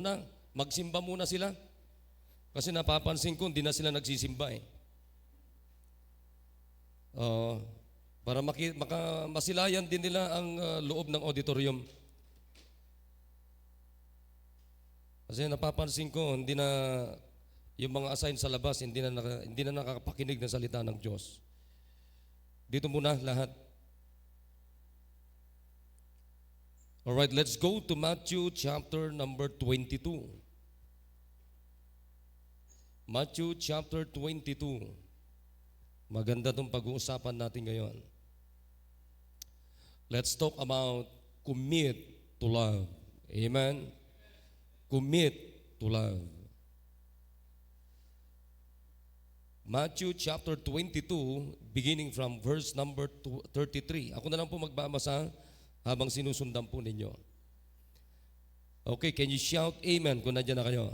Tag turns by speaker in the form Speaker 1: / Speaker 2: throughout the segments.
Speaker 1: na, magsimba muna sila. Kasi napapansin ko, hindi na sila nagsisimba eh. Uh, para masilayan din nila ang loob ng auditorium. Kasi napapansin ko, hindi na yung mga assign sa labas, hindi na nakakapakinig ng salita ng Diyos. Dito muna lahat. Alright, let's go to Matthew chapter number 22. Matthew chapter 22. Maganda itong pag-uusapan natin ngayon. Let's talk about commit to love. Amen? Commit to love. Matthew chapter 22, beginning from verse number 33. Ako na lang po magbabasa habang sinusundan po ninyo. Okay, can you shout amen kung nandiyan na kayo?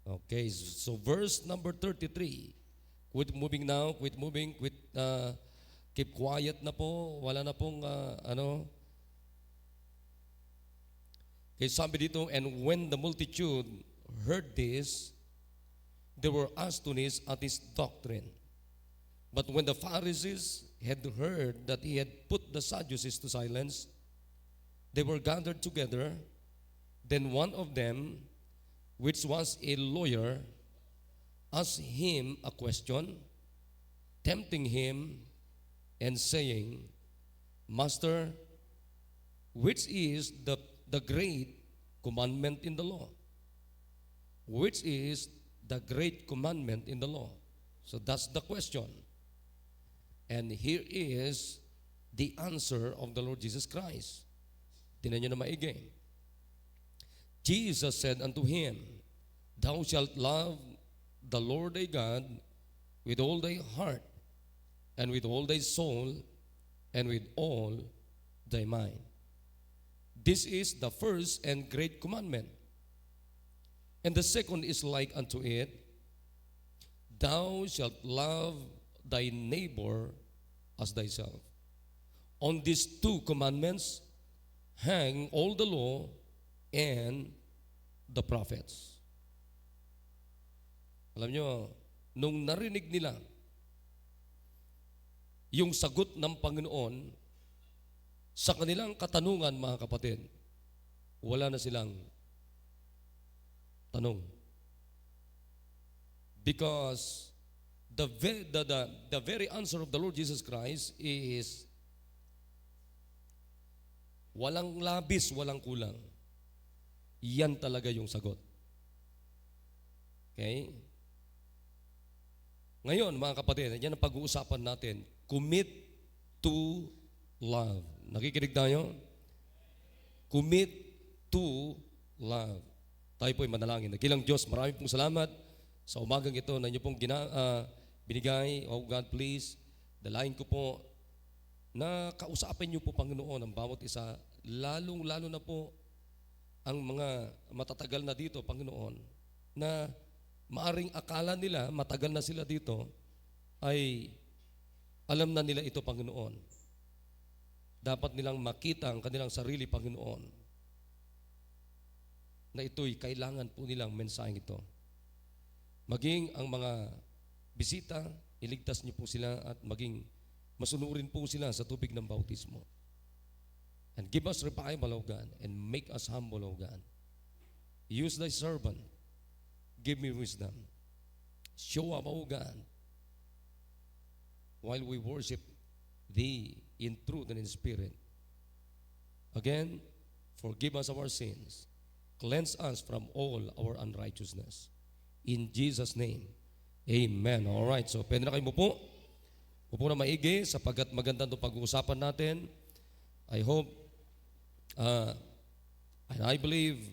Speaker 1: Okay, so verse number 33. Quit moving now, quit moving, keep quiet na po. Wala na pong Okay, sabi dito, and when the multitude heard this, they were astonished at his doctrine. But when the Pharisees had heard that he had put the Sadducees to silence, they were gathered together. Then one of them, which was a lawyer, asked him a question, tempting him and saying, Master, which is the great commandment in the law? Which is the great commandment in the law? So that's the question. And here is the answer of the Lord Jesus Christ. Tingnan nyo na maigi. Jesus said unto him, Thou shalt love the Lord thy God with all thy heart, and with all thy soul, and with all thy mind. This is the first and great commandment. And the second is like unto it, Thou shalt love thy neighbor as thyself. On these two commandments hang all the law and the prophets. Alam nyo, nung narinig nila yung sagot ng Panginoon sa kanilang katanungan, mga kapatid, wala na silang tanong. Because the very answer of the Lord Jesus Christ is walang labis, walang kulang. Yan talaga yung sagot. Okay? Ngayon, mga kapatid, yan ang pag-uusapan natin. Commit to love. Nakikinig tayo? Commit to love. Tayo po'y manalangin. Nakilang Diyos, maraming pong salamat sa umagang ito na inyo pong binigay. Oh God, please, dalahin ko po na kausapin niyo po, Panginoon, ang bawat isa, lalong-lalo na po ang mga matatagal na dito, Panginoon, na maaring akala nila, matagal na sila dito, ay alam na nila ito, Panginoon. Dapat nilang makita ang kanilang sarili, Panginoon, na ito'y kailangan po nilang mensaheng ito. Maging ang mga bisita, iligtas niyo po sila at maging masunurin po sila sa tubig ng bautismo. And give us revival, O God, and make us humble, O God. Use thy servant. Give me wisdom. Show up, O God, while we worship thee in truth and in spirit. Again, forgive us our sins. Cleanse us from all our unrighteousness. In Jesus' name, amen. Alright, so pwede na kayo mupo. Upo na maigi sapagkat maganda itong pag-uusapan natin. I hope and I believe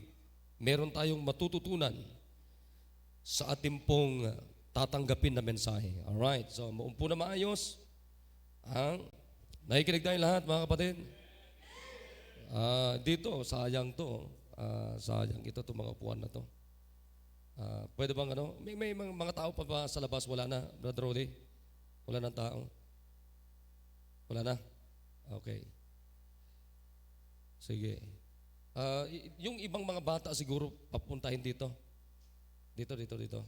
Speaker 1: meron tayong matututunan sa ating pong tatanggapin na mensahe. Alright, so maumpo na maayos. Nakikinig tayo lahat, mga kapatid? Dito, sayang to. Sayang ito, itong mga upuan na to. Pwede bang may mga tao pa ba sa labas? Wala na, Brother Rolly? Wala na tao? Wala na? Okay. Sige. Yung ibang mga bata siguro papuntahin dito. Dito.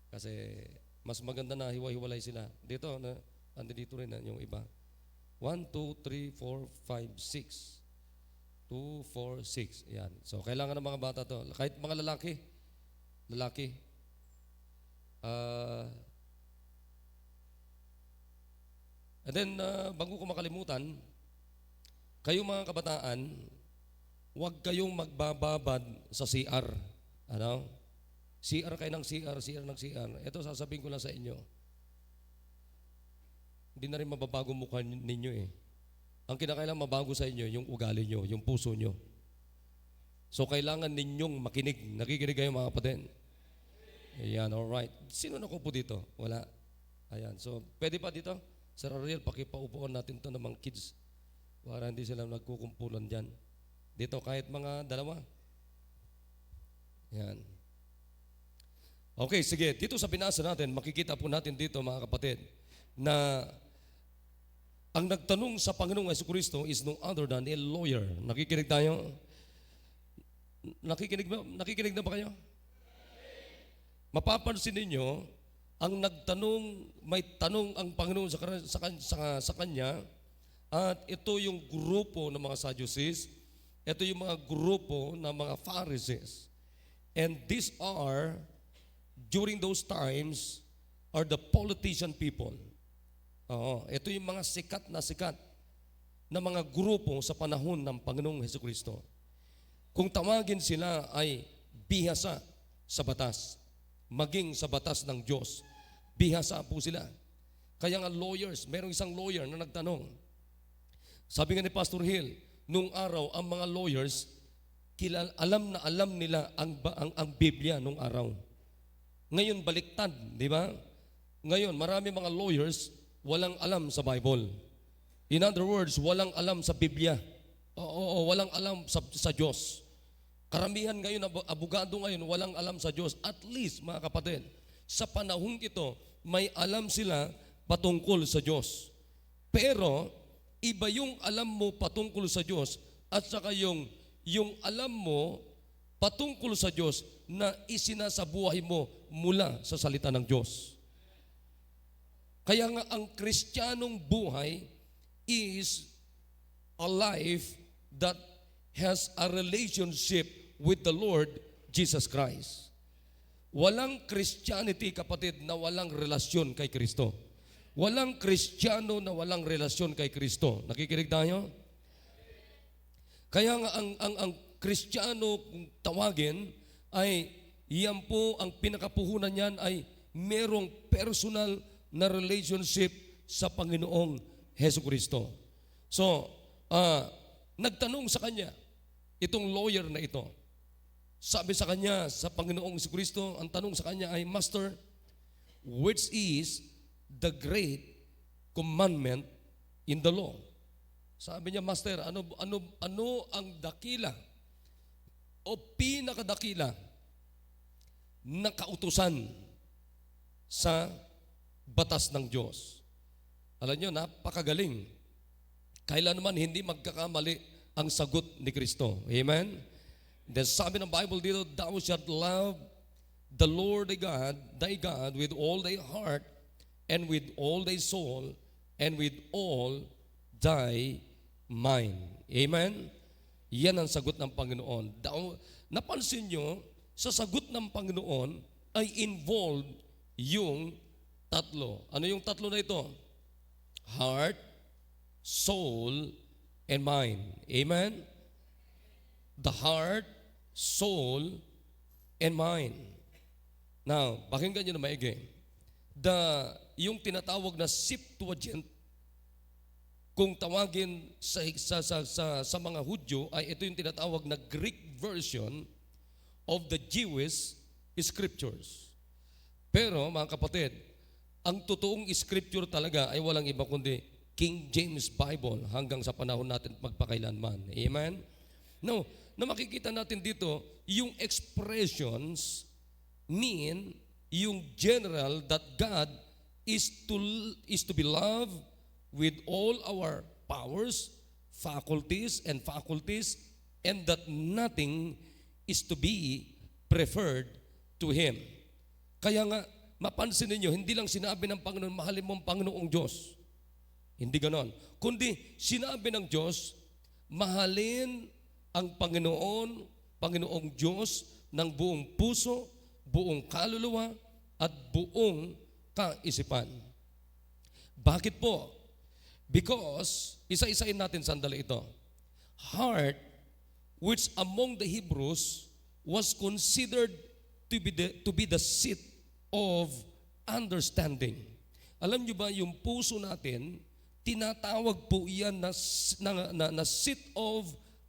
Speaker 1: Kasi mas maganda na hiwa-hiwalay sila. Dito, andi dito rin yung iba. 1, 2, 3, 4, 5, 6. 2, 4, 6. Yan. So, kailangan ng mga bata to. Kahit mga lalaki. And then, bago ko makalimutan, kayong mga kabataan, huwag kayong magbababad sa CR. Ano? CR kayo ng CR ng CR. Ito, sasabihin ko lang sa inyo. Hindi na rin mababago mukha ninyo eh. Ang kinakailangan mabago sa inyo, yung ugali nyo, yung puso nyo. So, kailangan ninyong makinig. Nakikinig kayo mga kapatid? Ayan, alright. Sino nakupo dito? Wala. Ayan, so, pwede pa dito? Sir Ariel, pakipaupuan natin to ng mga kids para hindi sila nagkukumpulan dyan. Dito, kahit mga dalawa. Yan. Okay, sige. Dito sa binasa natin, makikita po natin dito mga kapatid, na ang nagtanong sa Panginoong Jesucristo is no other than a lawyer. Nakikinig tayo? Nakikinig na ba kayo? Mapapansin ninyo, ang nagtanong, may tanong ang Panginoon sa kanya, at ito yung grupo ng mga Sadducees, ito yung mga grupo ng mga Pharisees. And these are, during those times, are the politician people. Ito yung mga sikat na mga grupo sa panahon ng Panginoong Jesucristo. Kung tawagin sila ay bihasa sa batas, maging sa batas ng Diyos, bihasa po sila. Kaya nga lawyers, merong isang lawyer na nagtanong. Sabi nga ni Pastor Hill, nung araw ang mga lawyers, alam na alam nila ang Biblia nung araw. Ngayon baliktad, di ba? Ngayon marami mga lawyers walang alam sa Bible. In other words, walang alam sa Biblia. Walang alam sa Diyos. Karamihan ngayon, abogado ngayon, walang alam sa Diyos. At least, mga kapatid, sa panahong ito, may alam sila patungkol sa Diyos. Pero, iba yung alam mo patungkol sa Diyos at saka yung alam mo patungkol sa Diyos na isinasabuhay mo mula sa salita ng Diyos. Kaya nga ang Kristiyanong buhay is a life that has a relationship with the Lord Jesus Christ. Walang Christianity, kapatid, na walang relasyon kay Kristo. Walang Kristiyano na walang relasyon kay Kristo. Nakikinig tayo? Kaya nga ang Kristiyano kung tawagin ay yan po, ang pinakapuhunan niyan ay merong personal na relationship sa Panginoong Jesucristo. So, nagtanong sa kanya, itong lawyer na ito. Sabi sa kanya, sa Panginoong Jesucristo, ang tanong sa kanya ay, Master, which is the great commandment in the law? Sabi niya, Master, ano ang dakila o pinakadakila na kautusan sa batas ng Diyos? Alam niyo, napakagaling. Kailan naman hindi magkakamali ang sagot ni Kristo. Amen? Then sabi ng Bible dito, thou shalt love the Lord thy God with all thy heart and with all thy soul and with all thy mind. Amen? Yan ang sagot ng Panginoon. Napansin nyo, sa sagot ng Panginoon ay involved yung tatlo. Ano yung tatlo na ito? Heart, soul, and mind. Amen? The heart, soul, and mind. Now, pakinggan nyo na maigi. Yung tinatawag na Septuagint, kung tawagin sa mga Hudyo, ay ito yung tinatawag na Greek version of the Jewish scriptures. Pero, mga kapatid, ang totoong scripture talaga ay walang iba kundi King James Bible hanggang sa panahon natin magpakailanman. Amen? No, na makikita natin dito, yung expressions mean yung general that God is to be loved with all our powers, faculties, and that nothing is to be preferred to Him. Kaya nga, mapansin ninyo, hindi lang sinabi ng Panginoon, mahalin mo ang Panginoong Diyos. Hindi ganon. Kundi sinabi ng Diyos, mahalin ang Panginoong Diyos ng buong puso, buong kaluluwa, at buong kaisipan. Bakit po? Because, isa-isain natin sandali ito. Heart, which among the Hebrews was considered to be the seat of understanding. Alam niyo ba, yung puso natin, tinatawag po yan na seat of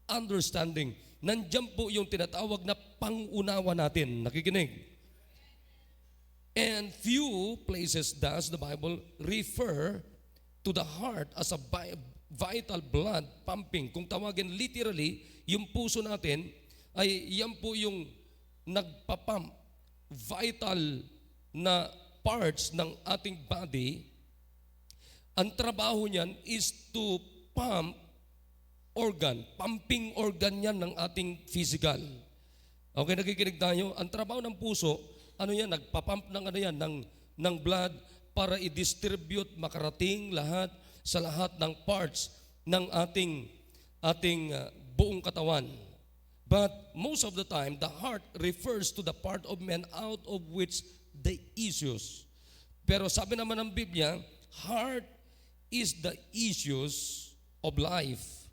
Speaker 1: understanding. Nandiyan po yung tinatawag na pangunawa natin. Nakikinig? And few places does the Bible refer to the heart as a vital blood pumping. Kung tawagin literally, yung puso natin ay yan po yung nagpapump, vital na parts ng ating body. Ang trabaho niyan is to pump organ. Pumping organ yan ng ating physical. Okay, nakikinig tayo? Ang trabaho ng puso, ano yan? Nagpapump ng ano yan? Ng blood para i-distribute, makarating lahat sa lahat ng parts ng ating buong katawan. But most of the time, the heart refers to the part of man out of which the issues. Pero sabi naman ng Biblia, heart is the issues of life.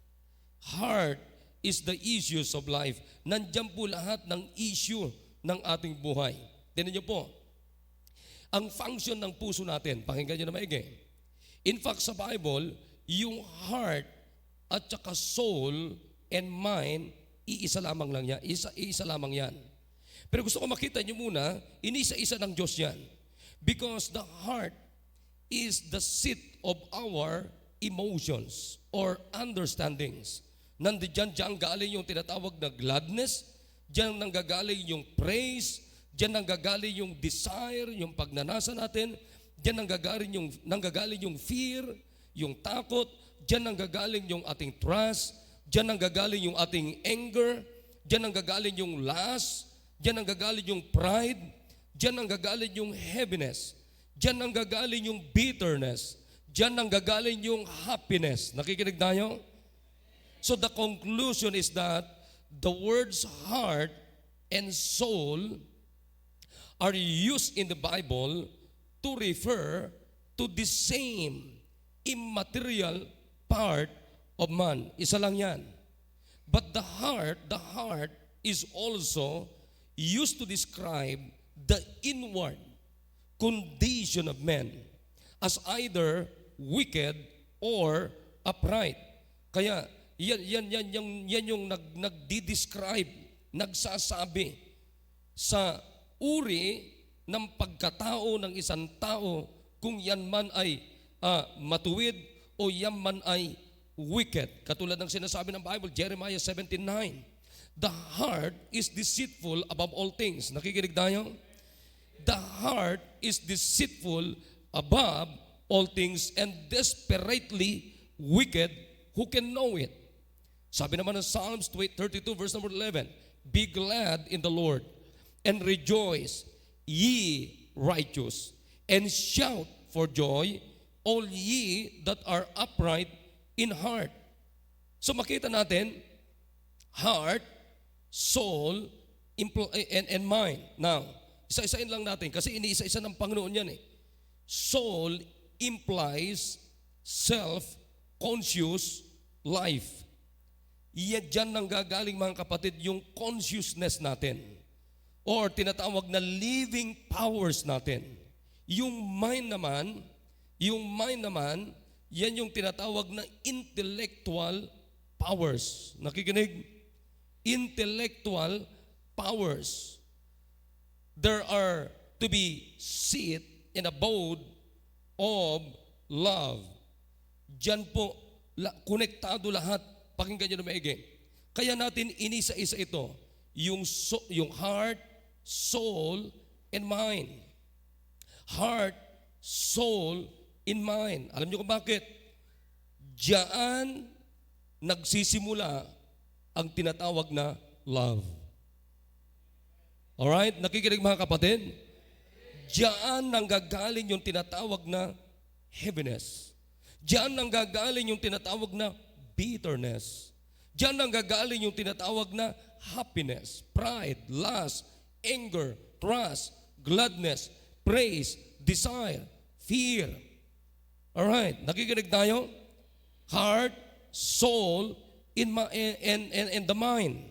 Speaker 1: Heart is the issues of life. Nandiyan po lahat ng issue ng ating buhay. Tingnan niyo po, ang function ng puso natin, pakinggan niyo na maigi. In fact, sa Bible, yung heart at saka soul and mind, iisa lamang lang yan. Iisa lamang yan. Pero gusto ko makita niyo muna, inisa-isa ng Diyos yan. Because the heart is the seat of our emotions or understandings. Nandiyan galing yung tinatawag na gladness, diyan nanggagaling yung praise, diyan nanggagaling yung desire, yung pagnanasa natin, diyan nanggagaling yung fear, yung takot, diyan nanggagaling yung ating trust, diyan nanggagaling yung ating anger, diyan nanggagaling yung lust, diyan nanggagaling yung pride, diyan nanggagaling yung heaviness, diyan nanggagaling yung bitterness, diyan nanggagaling yung happiness. Nakikinig tayo? So the conclusion is that the words heart and soul are used in the Bible to refer to the same immaterial part of man. Isa lang yan. But the heart is also used to describe the inward condition of man as either wicked or upright. Kaya yan yung nagdi-describe, nagsasabi sa uri ng pagkatao ng isang tao kung yan man ay matuwid o yan man ay wicked. Katulad ng sinasabi ng Bible, Jeremiah 17:9. The heart is deceitful above all things. Nakikinig tayo? The heart is deceitful above all things and desperately wicked. Who can know it? Sabi naman ng Psalms 32 verse number 11, be glad in the Lord and rejoice, ye righteous, and shout for joy, all ye that are upright in heart. So makita natin, heart, soul, and mind. Now, isa-isain lang natin kasi iniisa-isa ng Panginoon yan eh. Soul implies self-conscious life. Iyan dyan nang gagaling mga kapatid yung consciousness natin or tinatawag na living powers natin. Yung mind naman, yan yung tinatawag na intellectual powers. Nakikinig? Intellectual powers. There are to be seat and abode of love. Diyan po, konektado lahat. Pakinggan nyo na maigi. Kaya natin inisa-isa ito. Yung heart, soul, and mind. Heart, soul, and mind. Alam nyo kung bakit? Diyan nagsisimula ang tinatawag na love. Alright? Nakikinig mga kapatid? Diyan nanggagaling yung tinatawag na heaviness. Diyan nanggagaling yung tinatawag na bitterness. Diyan nanggagaling yung tinatawag na happiness, pride, lust, anger, trust, gladness, praise, desire, fear. Alright, nakikinig tayo? Heart, soul, and the mind.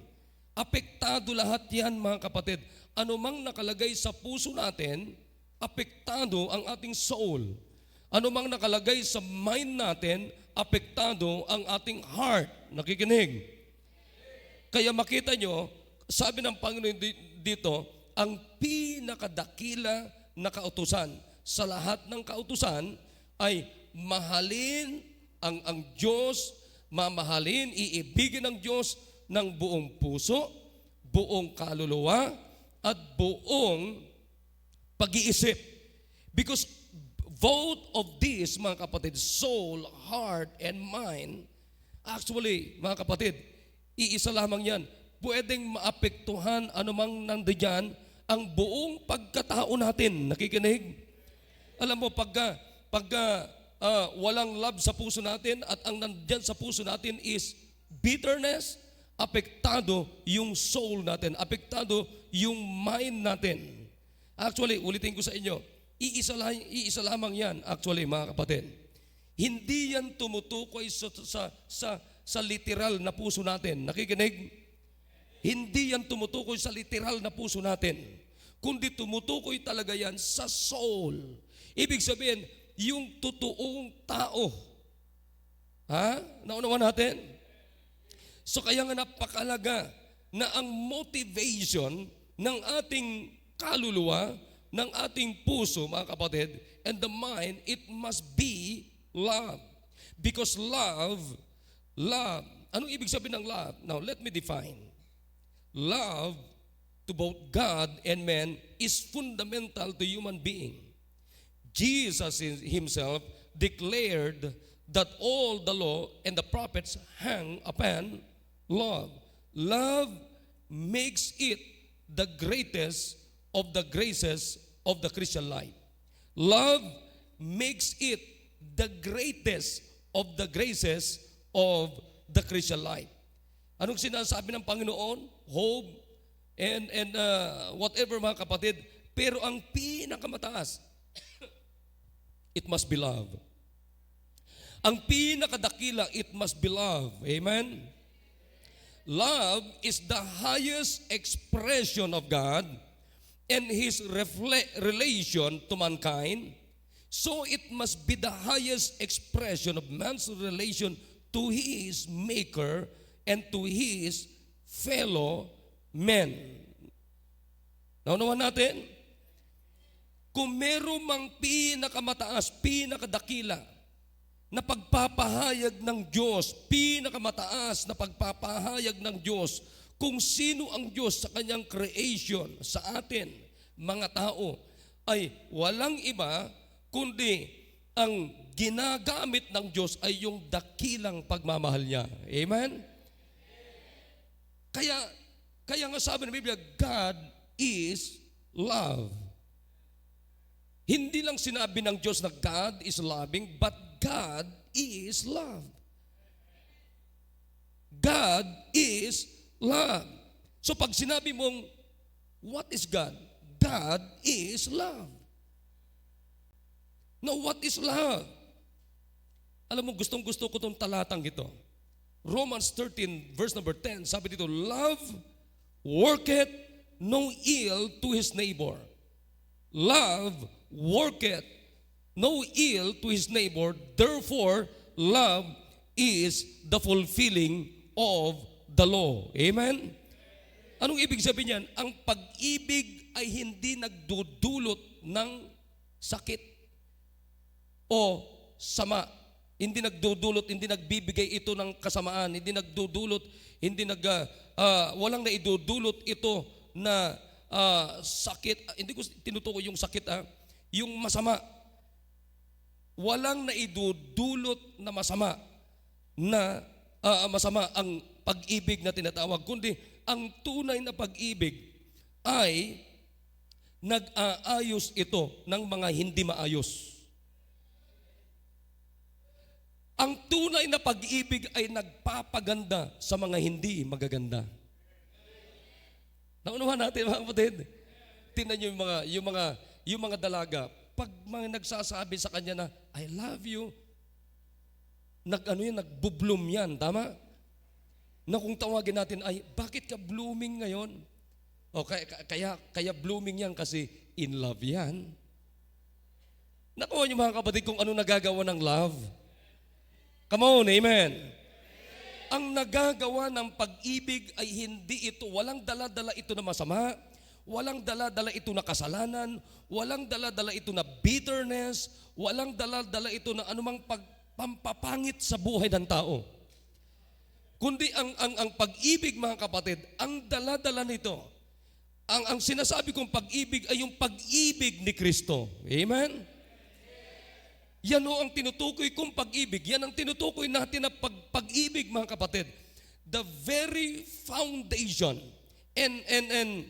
Speaker 1: Apektado lahat yan mga kapatid. Ano mang nakalagay sa puso natin, apektado ang ating soul. Ano mang nakalagay sa mind natin, apektado ang ating heart. Nakikinig? Kaya makita nyo, sabi ng Panginoon dito, ang pinakadakila na kautusan sa lahat ng kautusan ay mahalin ang Diyos, mamahalin, iibigin ng Diyos ng buong puso, buong kaluluwa, at buong pag-iisip. Because both of these, mga kapatid, soul, heart, and mind, actually, mga kapatid, iisa lamang yan. Pwedeng maapektuhan anumang nandiyan ang buong pagkatao natin. Nakikinig? Alam mo, pagka walang love sa puso natin at ang nandiyan sa puso natin is bitterness, apektado yung soul natin, apektado yung mind natin. Actually, ulitin ko sa inyo, iisa lamang yan, actually, mga kapatid. Hindi yan tumutukoy sa literal na puso natin. Nakikinig? Hindi yan tumutukoy sa literal na puso natin, kundi tumutukoy talaga yan sa soul. Ibig sabihin, yung totoong tao. Ha? Naunawan natin? So kaya nga napakalaga na ang motivation ng ating kaluluwa, ng ating puso, mga kapatid, and the mind, it must be love. Because love, anong ibig sabihin ng love? Now, let me define. Love to both God and man is fundamental to human being. Jesus himself declared that all the law and the prophets hang upon love. Love makes it the greatest of the graces of the Christian life. Love makes it the greatest of the graces of the Christian life. Anong sinasabi ng Panginoon? Hope and whatever, mga kapatid. Pero ang pinakamataas, it must be love. Ang pinakadakila, it must be love. Amen? Love is the highest expression of God and His relation to mankind. So it must be the highest expression of man's relation to his Maker and to his fellow men. Naunawan natin? Kung meron mang pinakamataas, pinakadakila na pagpapahayag ng Diyos, pinakamataas na pagpapahayag ng Diyos, kung sino ang Diyos sa kanyang creation, sa atin, mga tao, ay walang iba, kundi ang ginagamit ng Diyos ay yung dakilang pagmamahal niya. Amen? Kaya nga sabi ng Biblia, God is love. Hindi lang sinabi ng Diyos na God is loving, but God is love. God is love. So pag sinabi mong, what is God? God is love. Now, what is love? Alam mo, gustong-gusto ko itong talatang ito. Romans 13, verse number 10, sabi dito, love worketh no ill to his neighbor. Love worketh no ill to his neighbor, therefore, love is the fulfilling of the law. Amen? Anong ibig sabihin yan? Ang pag-ibig ay hindi nagdudulot ng sakit o sama. Hindi nagdudulot, hindi nagbibigay ito ng kasamaan, hindi nagdudulot, walang naidudulot ito na sakit. Hindi ko tinutukoy yung sakit, yung masama. Walang naidudulot na masama ang pag-ibig na tinatawag, kundi ang tunay na pag-ibig ay nag-aayos ito ng mga hindi maayos. Ang tunay na pag-ibig ay nagpapaganda sa mga hindi magaganda. Naunawan natin mga kapatid. Tingnan niyo yung mga dalaga, pag mga nagsasabi sa kanya na, I love you, nagbubloom yan, tama? Na kung tawagin natin ay, bakit ka blooming ngayon? O kaya blooming yan kasi in love yan. Nakuha niyo mga kapatid kung ano nagagawa ng love? Come on, amen. Ang nagagawa ng pag-ibig ay hindi ito, walang dala-dala ito na masama, walang dala-dala ito na kasalanan, walang dala-dala ito na bitterness, walang dala-dala ito na anumang pampapangit sa buhay ng tao. Kundi ang pag-ibig, mga kapatid, ang dala-dala nito, ang sinasabi kong pag-ibig ay yung pag-ibig ni Kristo. Amen? Yan o ang tinutukoy kong pag-ibig. Yan ang tinutukoy natin na pag-ibig, mga kapatid. The very foundation and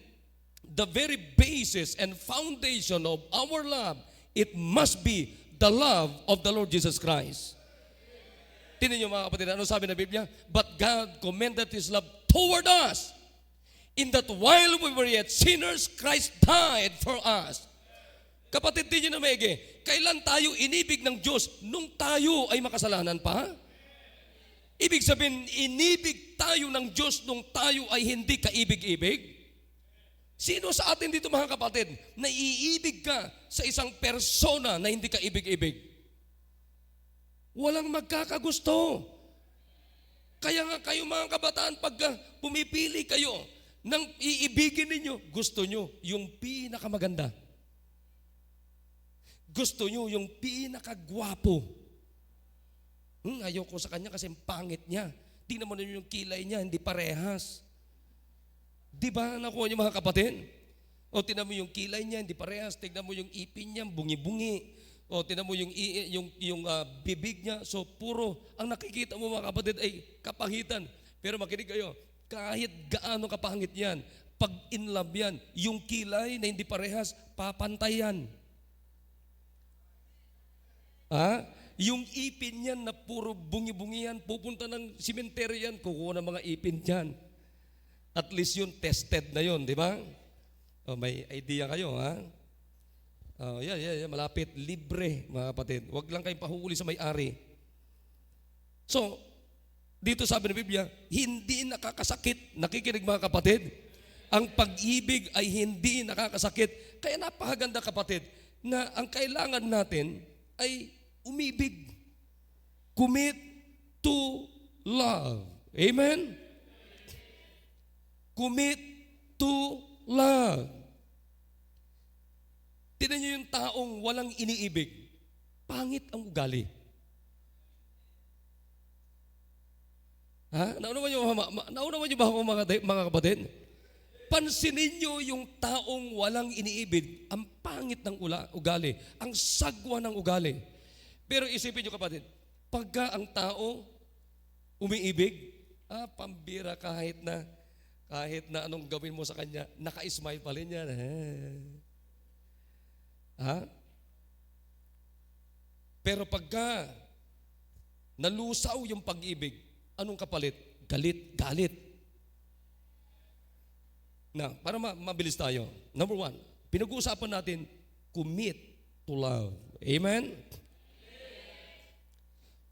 Speaker 1: the very basis and foundation of our love, it must be the love of the Lord Jesus Christ. Tingnan niyo mga kapatid, ano sabi ng Biblia? But God commended His love toward us, in that while we were yet sinners, Christ died for us. Kapatid, din niyo na maigi, kailan tayo inibig ng Diyos? Nung tayo ay makasalanan pa? Ibig sabihin, inibig tayo ng Diyos nung tayo ay hindi kaibig-ibig? Sino sa atin dito mga kapatid, na iibig ka sa isang persona na hindi kaibig-ibig? Walang magkakagusto. Kaya nga kayo mga kabataan, pagka pumipili kayo ng iibigin ninyo, gusto nyo yung pinakamaganda. Gusto nyo yung pinakagwapo. Ayoko sa kanya kasi pangit niya. Tingnan mo na yung kilay niya, hindi parehas. Di ba nakuha niyo mga kapatid? O tingnan mo yung kilay niya, hindi parehas. Tingnan mo yung ipin niya, bungi-bungi. O tingnan mo yung bibig niya. So puro, ang nakikita mo mga kapatid ay kapangitan. Pero makinig kayo, kahit gaano kapangit yan, pag in love yan, yung kilay na hindi parehas, papantayan. Yung ipin yan na puro bungi-bungi yan, pupunta ng simenteryo yan, kukuha ng mga ipin yan. At least yun, tested na yun, di ba? May idea kayo, ha? Yan, malapit, libre, mga kapatid. Huwag lang kayong pahuli sa may-ari. So, dito sabi ng Biblia, hindi nakakasakit. Nakikinig mga kapatid? Ang pag-ibig ay hindi nakakasakit. Kaya napakaganda kapatid, na ang kailangan natin ay umibig. Commit to love. Amen? Commit to love. Tignan niyo yung taong walang iniibig. Pangit ang ugali. Naunawan niyo ba ako mga kapatid? Pansinin niyo yung taong walang iniibig. Ang pangit ng ugali. Ang sagwa ng ugali. Pero isipin niyo kapatid, pagka ang tao umiibig, pambira kahit na anong gawin mo sa kanya, naka-smile pa rin yan. Pero pagka nalusaw yung pag-ibig, anong kapalit? Galit. Na, para mabilis tayo. Number 1, pinag-uusapan natin, commit to love. Amen?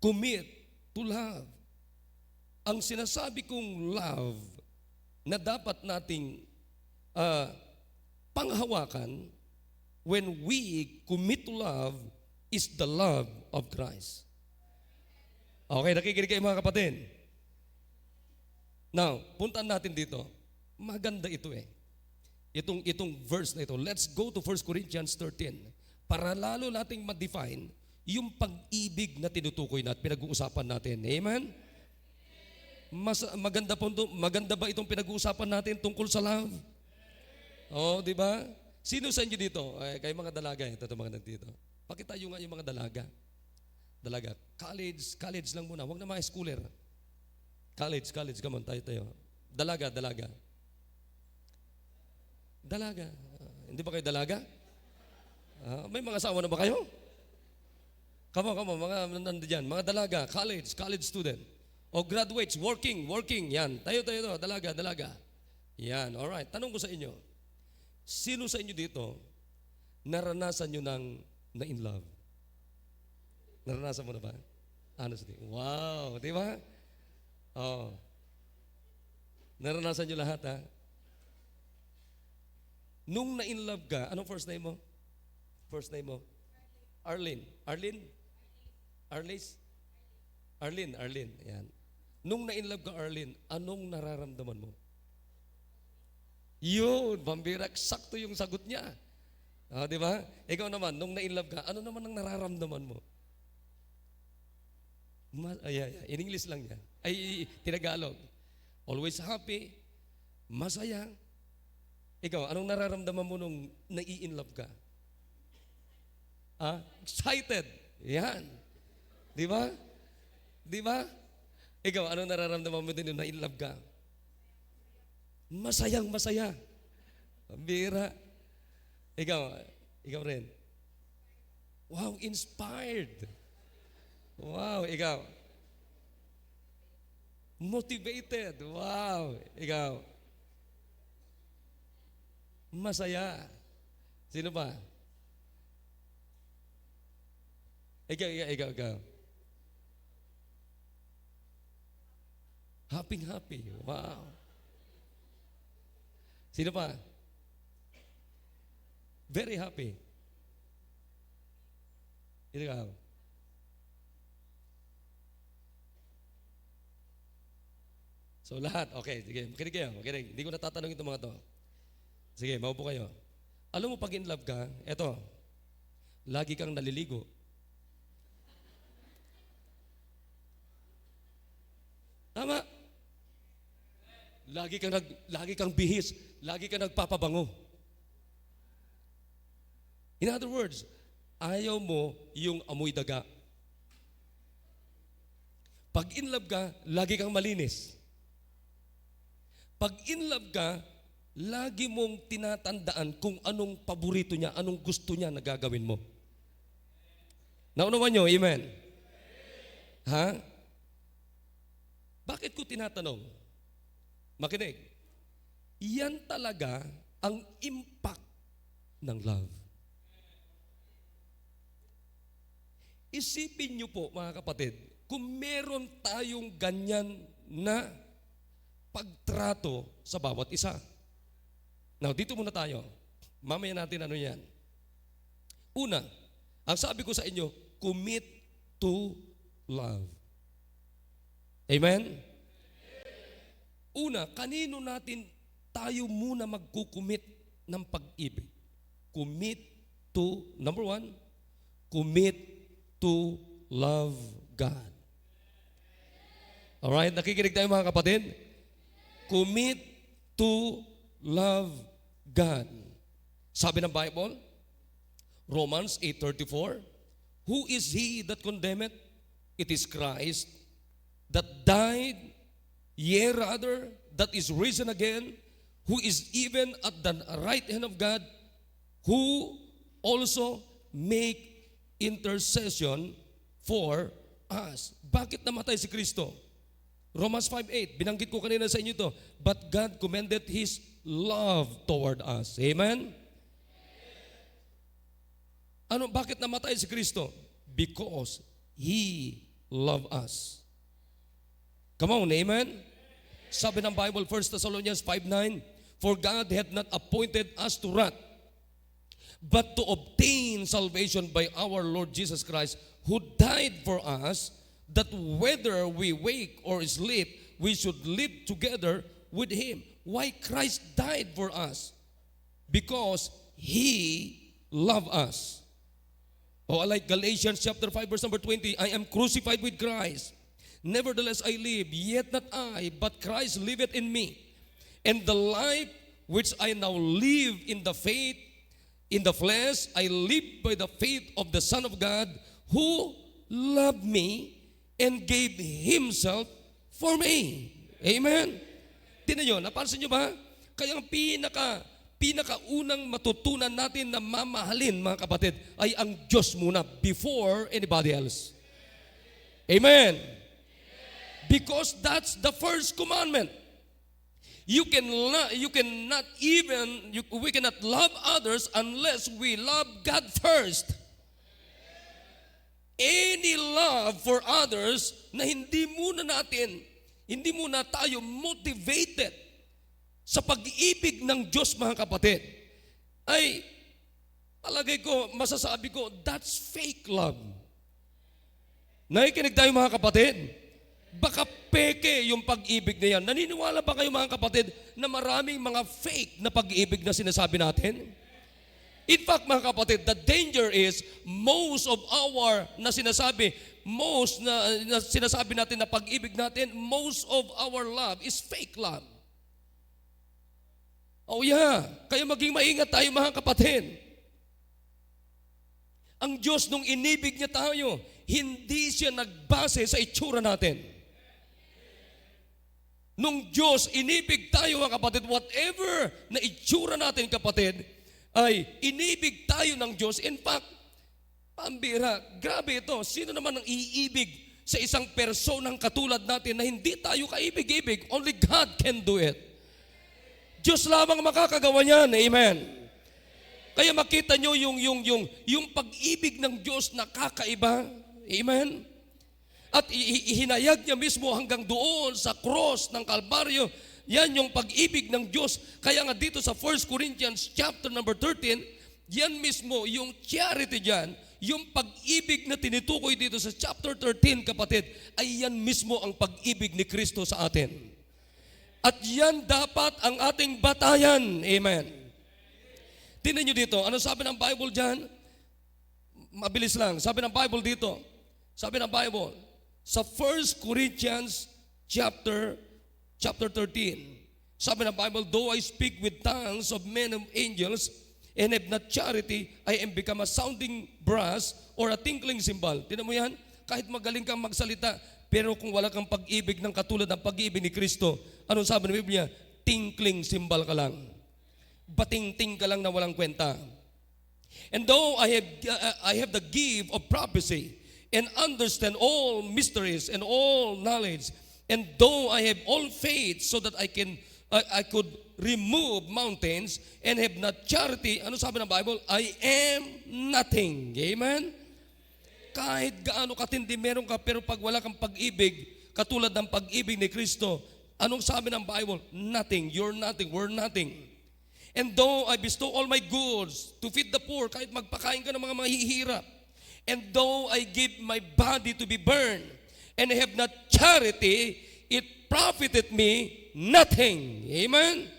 Speaker 1: Commit to love. Ang sinasabi kong love na dapat nating panghawakan when we commit to love is the love of Christ. Okay, nakikinig kayo mga kapatid? Now, puntaan natin dito. Maganda ito eh. Itong verse na ito. Let's go to 1 Corinthians 13 para lalo nating ma-define yung pag-ibig na tinutukoy natin, pinag-uusapan natin. Amen? Maganda ba itong pinag-uusapan natin tungkol sa love? Di ba? Sino sa inyo dito? Kayo mga dalaga, ito mga nandito. Pakitayo nga yung mga dalaga. College lang muna, huwag na mga schooler. College, come on, tayo. Dalaga. Dalaga. Hindi ba kayo dalaga? May mga asawa na ba kayo? Come on, mga nandiyan, mga dalaga, college student. O graduates, working, yan. Tayo, dalaga. Yan, alright. Tanong ko sa inyo, sino sa inyo dito, naranasan nyo ng na-in love? Naranasan mo na ba? Honestly. Wow, di ba? Oh. Naranasan nyo lahat, ha? Nung na-in love ka, anong first name mo? Arlene. Arlene. Yan. Nung na-in love ka, Arlene, anong nararamdaman mo? Yun, pambira, sakto yung sagot niya. Di ba? Ikaw naman, nung na-in love ka, ano naman ang nararamdaman mo? In English lang yan. Tinagalog. Always happy, masaya. Ikaw, anong nararamdaman mo nung na-in love ka? Excited. Yan. Di ba? Ikaw, anong nararamdaman mo din nung na-in love ka? Masaya. Bira. Ikaw rin. Wow, inspired. Wow, ikaw. Motivated. Wow, ikaw. Masaya. Sino ba? Ikaw. Happy. Wow. Sino pa? Very happy. Ikaw. So lahat, okay, sige, makinig kayo. Hindi ko natatanong itong mga to. Sige, maupo kayo. Alam mo, pag in love ka, eto, lagi kang naliligo. Tama? Lagi kang bihis, lagi kang nagpapabango. In other words, ayaw mo yung amoy daga. Pag in love ka, lagi kang malinis. Pag in love ka, lagi mong tinatandaan kung anong paborito niya, anong gusto niya na gagawin mo. Naunawan niyo, amen? Ha? Bakit ko tinatanong? Makinig. Yan talaga ang impact ng love. Isipin niyo po, mga kapatid, kung meron tayong ganyan na pagtrato sa bawat isa. Now, dito muna tayo. Mamaya natin ano yan. Una, ang sabi ko sa inyo, commit to love. Amen? Una, kanino natin tayo muna magkukumit ng pag-ibig? Commit to, number one, commit to love God. Alright, nakikinig tayo mga kapatid? Commit to love God. Sabi ng Bible, Romans 8:34, who is he that condemneth? It is Christ that died, yea rather, that is risen again, who is even at the right hand of God, who also make intercession for us. Bakit namatay si Kristo? Romans 5:8, binanggit ko kanina sa inyo to, but God commended His love toward us. Amen? Bakit namatay si Kristo? Because He loved us. Come on, amen? Sabi ng Bible, 1 Thessalonians 5:9, for God hath not appointed us to wrath, but to obtain salvation by our Lord Jesus Christ, who died for us, that whether we wake or sleep, we should live together with Him. Why Christ died for us? Because He loved us. Like Galatians chapter 5 verse number 20, I am crucified with Christ. Nevertheless I live, yet not I, but Christ liveth in me. And the life which I now live in the faith, in the flesh, I live by the faith of the Son of God, who loved me and gave Himself for me. Amen? Tingnan nyo, napansin nyo ba? Kaya ang pinakaunang matutunan natin na mamahalin, mga kapatid, ay ang Diyos muna before anybody else. Amen? Because that's the first commandment. We cannot love others unless we love God first. Any love for others na hindi muna tayo motivated sa pag-ibig ng Diyos, mga kapatid, ay palagay ko, masasabi ko, that's fake love. Nakikinig tayo, mga kapatid? Baka peke yung pag-ibig na yan. Naniniwala ba kayo, mga kapatid, na maraming mga fake na pag-ibig na sinasabi natin? In fact, mga kapatid, the danger is most of our na sinasabi natin na pag-ibig natin, most of our love is fake love. Oh yeah, kaya maging maingat tayo, mga kapatid. Ang Diyos, nung inibig niya tayo, hindi siya nagbase sa itsura natin. Nung Diyos inibig tayo, mga kapatid, whatever na itsura natin, kapatid, ay inibig tayo ng Diyos. In fact, pambira, grabe ito. Sino naman ang iibig sa isang personang katulad natin na hindi tayo kaibig-ibig? Only God can do it. Diyos lamang makakagawa niyan. Amen. Kaya makita nyo yung pag-ibig ng Diyos na kakaiba. Amen. At ihinayag niya mismo hanggang doon sa cross ng Kalbaryo. Yan yung pag-ibig ng Diyos. Kaya nga dito sa 1 Corinthians chapter number 13, yan mismo, yung charity dyan, yung pag-ibig na tinutukoy dito sa chapter 13, kapatid, ay yan mismo ang pag-ibig ni Kristo sa atin. At yan dapat ang ating batayan. Amen. Tingnan nyo dito, ano sabi ng Bible dyan? Mabilis lang. Sabi ng Bible dito, sa 1 Corinthians chapter 13. Sabi ng Bible, though I speak with tongues of men and angels and have not charity, I am become a sounding brass or a tinkling cymbal. Tingnan mo yan? Kahit magaling kang magsalita, pero kung wala kang pag-ibig ng katulad ng pag-ibig ni Kristo, anong sabi ng Biblia? Tinkling cymbal ka lang. Bating-ting ka lang na walang kwenta. And though I have the gift of prophecy, and understand all mysteries and all knowledge, and though I have all faith so that I could remove mountains and have not charity, ano sabi ng Bible? I am nothing. Amen? Kahit gaano katindi meron ka, pero pag wala kang pag-ibig, katulad ng pag-ibig ni Kristo, anong sabi ng Bible? Nothing. You're nothing. We're nothing. And though I bestow all my goods to feed the poor, kahit magpakain ka ng mga mahihirap, and though I give my body to be burned, and I have not charity, it profited me nothing. Amen?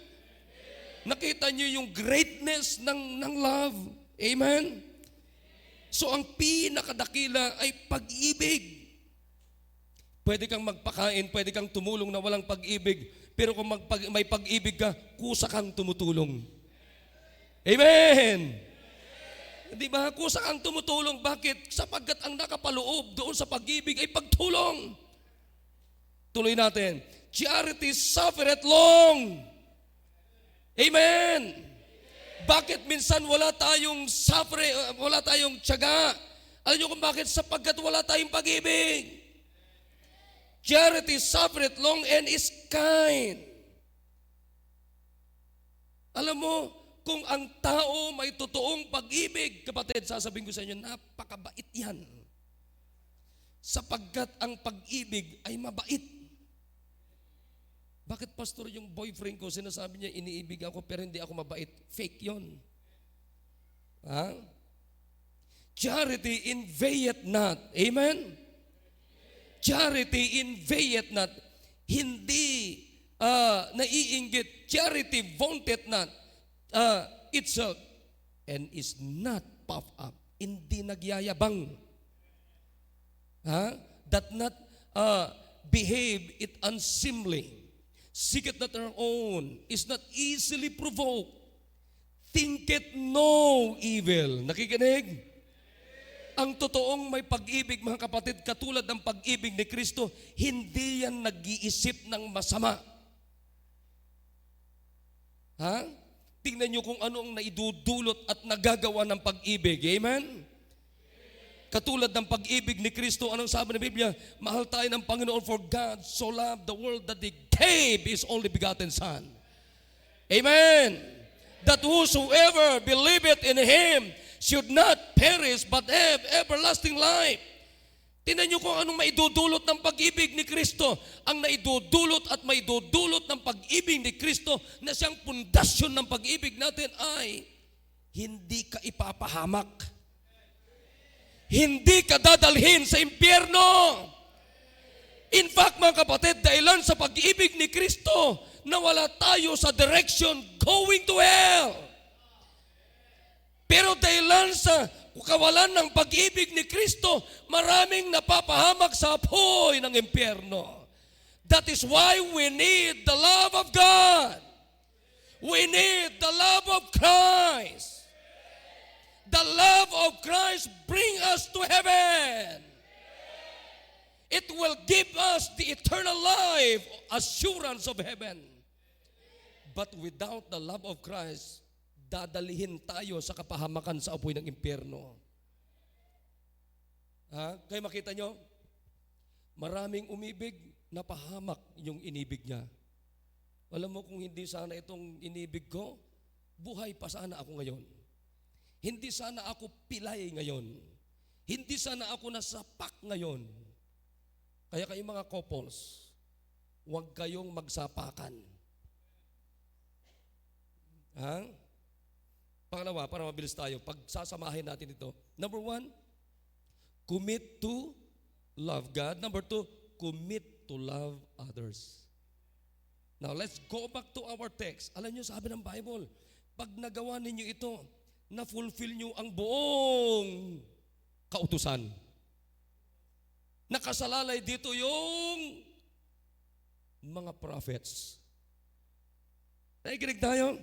Speaker 1: Nakita niyo yung greatness ng love. Amen? So ang pinakadakila ay pag-ibig. Pwede kang magpakain, pwede kang tumulong na walang pag-ibig, pero kung may pag-ibig ka, kusa kang tumutulong. Amen! Di ba? Kusa kang tumutulong. Bakit? Sapagkat ang nakapaloob doon sa pag-ibig ay pagtulong. Tuloy natin. Charity suffereth long. Amen. Bakit minsan wala tayong wala tayong tiyaga? Alam niyo kung bakit? Sapagkat wala tayong pag-ibig. Charity suffereth long and is kind. Alam mo, kung ang tao may totoong pag-ibig, kapatid, sasabihin ko sa inyo, napakabait yan. Sapagkat ang pag-ibig ay mabait. Bakit, pastor, yung boyfriend ko, sinasabi niya, iniibig ako pero hindi ako mabait? Fake yon. Ha? Charity inveieth not. Amen? Charity inveieth not. Hindi naiinggit. Charity vaunteth not itself and is not puffed up. Hindi nagyayabang. That not behave it unseemly. Seeketh not her own. Is not easily provoked. Thinketh no evil. Nakikinig? Ang totoong may pag-ibig, mga kapatid, katulad ng pag-ibig ni Kristo, hindi yan nag-iisip ng masama. Ha? Tingnan nyo kung ano ang naidudulot at nagagawa ng pag-ibig. Amen? Katulad ng pag-ibig ni Kristo, anong sabi ng Biblia? Mahal tayo ng Panginoon, for God so loved the world that He gave His only begotten Son. Amen. That whosoever believeth in Him should not perish but have everlasting life. Tingnan nyo kung anong maidudulot ng pag-ibig ni Kristo. Ang naidudulot at maidudulot ng pag-ibig ni Kristo na siyang pundasyon ng pag-ibig natin ay hindi ka ipapahamak. Hindi ka dadalhin sa impyerno. In fact, mga kapatid, dahilan sa pag-ibig ni Kristo, nawala tayo sa direction going to hell. Pero dahilan sa kawalan ng pag-ibig ni Kristo, maraming napapahamak sa apoy ng impyerno. That is why we need the love of God. We need the love of Christ. The love of Christ bring us to heaven. It will give us the eternal life, assurance of heaven. But without the love of Christ, dadalihin tayo sa kapahamakan sa apoy ng impyerno. Ha? Kaya makita nyo, maraming umibig, napahamak yung inibig niya. Alam mo, kung hindi sana itong inibig ko, buhay pa sana ako ngayon. Hindi sana ako pilay ngayon. Hindi sana ako nasapak ngayon. Kaya kayong mga couples, huwag kayong magsapakan. Ha? Pangalawa, para mabilis tayo, pagsasamahin natin ito. Number 1, commit to love God. Number 2, commit to love others. Now, let's go back to our text. Alam niyo, sabi ng Bible, pag nagawa ninyo ito, na-fulfill niyo ang buong kautusan. Nakasalalay dito yung mga prophets. Nakikinig tayo?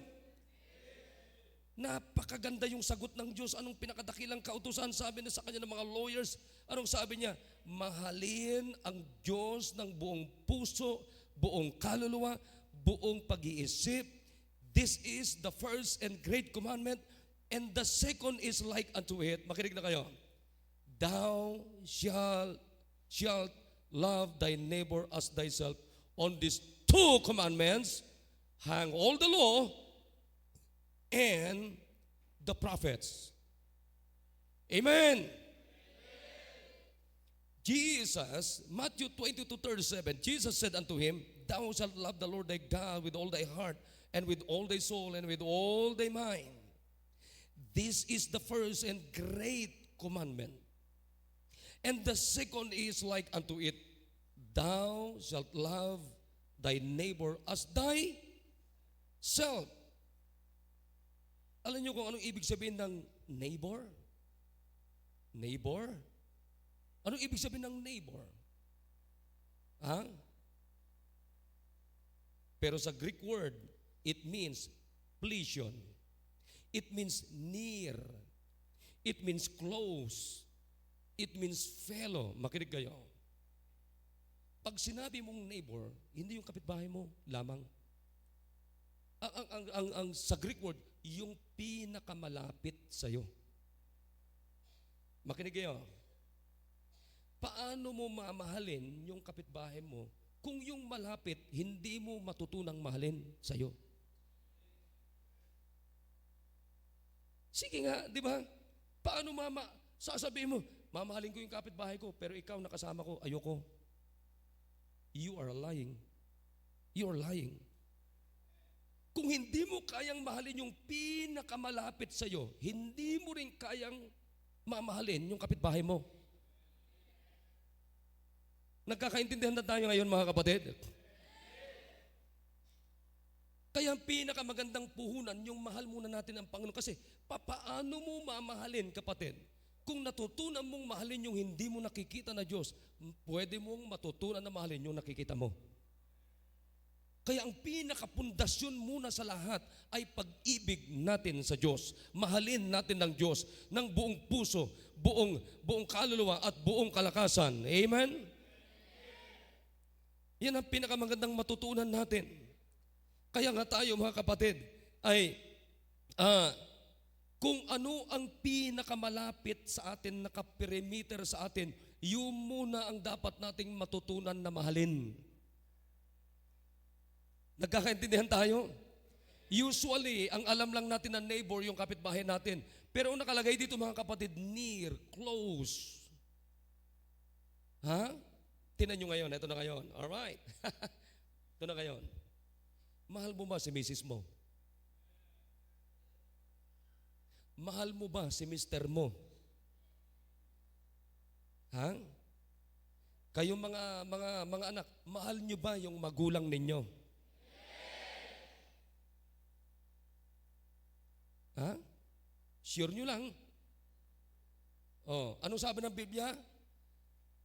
Speaker 1: Napakaganda yung sagot ng Diyos. Anong pinakadakilang kautusan? Sabi na sa kanya ng mga lawyers, anong sabi niya? Mahalin ang Diyos ng buong puso, buong kaluluwa, buong pag-iisip. This is the first and great commandment. And the second is like unto it. Makinig na kayo. Thou shalt love thy neighbor as thyself. On these two commandments hang all the law and the prophets. Amen. Jesus, Matthew 22:37, Jesus said unto him, Thou shalt love the Lord thy God with all thy heart, and with all thy soul, and with all thy mind. This is the first and great commandment. And the second is like unto it, Thou shalt love thy neighbor as thyself. Alam niyo kung anong ibig sabihin ng neighbor? Neighbor? Anong ibig sabihin ng neighbor? Ha? Pero sa Greek word, it means plesion. It means near. It means close. It means fellow. Makinig kayo. Pag sinabi mong neighbor, hindi yung kapitbahay mo lamang. Ang sa Greek word, yung pinakamalapit sa'yo. Makinig kayo. Paano mo mamahalin yung kapitbahay mo kung yung malapit hindi mo matutunang mahalin sa'yo? Sige nga, di ba? Paano sasabihin mo, mamahalin ko yung kapitbahay ko, pero ikaw nakasama ko, ayoko. You are lying. You are lying. Kung hindi mo kayang mahalin yung pinakamalapit sa'yo, hindi mo rin kayang mamahalin yung kapitbahay mo. Nagkakaintindihan na tayo ngayon, mga kapatid? Kaya ang pinakamagandang puhunan, yung mahal muna natin ang Panginoon. Kasi papaano mo mamahalin, kapatid? Kung natutunan mong mahalin yung hindi mo nakikita na Diyos, pwede mong matutunan na mahalin yung nakikita mo. Kaya ang pinakapundasyon muna sa lahat ay pag-ibig natin sa Diyos. Mahalin natin ng Diyos ng buong puso, buong kaluluwa at buong kalakasan. Amen? Yan ang pinakamagandang matutunan natin. Kaya nga tayo mga kapatid ay kung ano ang pinakamalapit sa atin, nakaperimeter sa atin, yun muna ang dapat nating matutunan na mahalin. Nagkakaintindihan tayo? Usually, ang alam lang natin na neighbor, yung kapitbahay natin. Pero ang nakalagay dito mga kapatid, near, close. Ha? Tinan nyo ngayon, ito na ngayon. Alright. Ito na ngayon. Mahal mo ba si misis mo? Mahal mo ba si mister mo? Ha? Kayong mga anak, mahal nyo ba yung magulang ninyo? Ha? Sure nyo lang. Oh, anong sabi ng Biblia?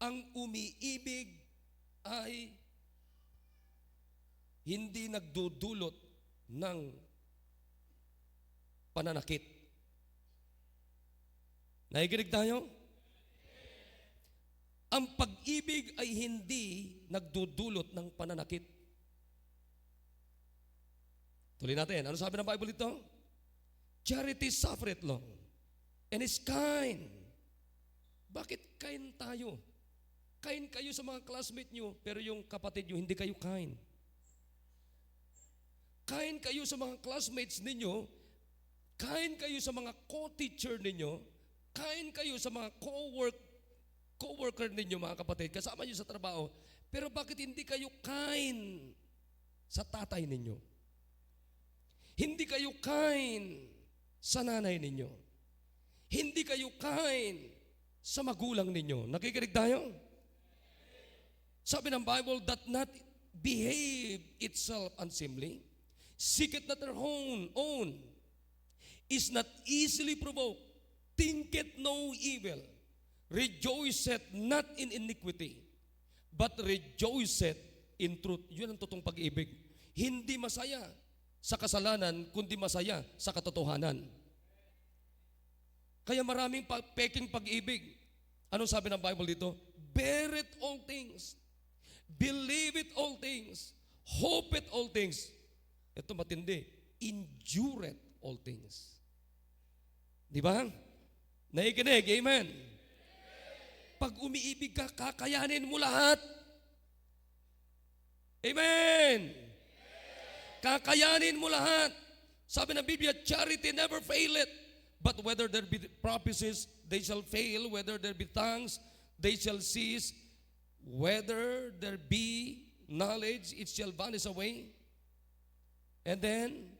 Speaker 1: Ang umiibig ay hindi nagdudulot ng pananakit. Nakikinig tayo? Ang pag-ibig ay hindi nagdudulot ng pananakit. Tuloy natin. Ano sabi ng Bible dito? Charity suffereth long and is kind. Bakit kind tayo? Kind kayo sa mga classmate nyo, pero yung kapatid nyo, hindi kayo kind. Kind kayo sa mga classmates ninyo, kind kayo sa mga co-teacher ninyo, kind kayo sa mga co-worker ninyo mga kapatid, kasama nyo sa trabaho, pero bakit hindi kayo kind sa tatay ninyo? Hindi kayo kind sa nanay ninyo. Hindi kayo kind sa magulang ninyo. Nakikinig tayo? Sabi ng Bible, that not behave itself unseemly, seeketh not their own, is not easily provoked, thinketh no evil, rejoiceth not in iniquity, but rejoiceth in truth. Yun ang totoong pag-ibig. Hindi masaya sa kasalanan, kundi masaya sa katotohanan. Kaya maraming peking pag-ibig. Anong sabi ng Bible dito? Bear it all things, believe it all things, hope it all things. Ito matindi, endure it all things. Di ba? Naikinig, amen? Pag umiibig ka, kakayanin mo lahat. Amen! Kakayanin mo lahat. Sabi ng Biblia, charity never faileth. But whether there be prophecies, they shall fail. Whether there be tongues, they shall cease. Whether there be knowledge, it shall vanish away. And then,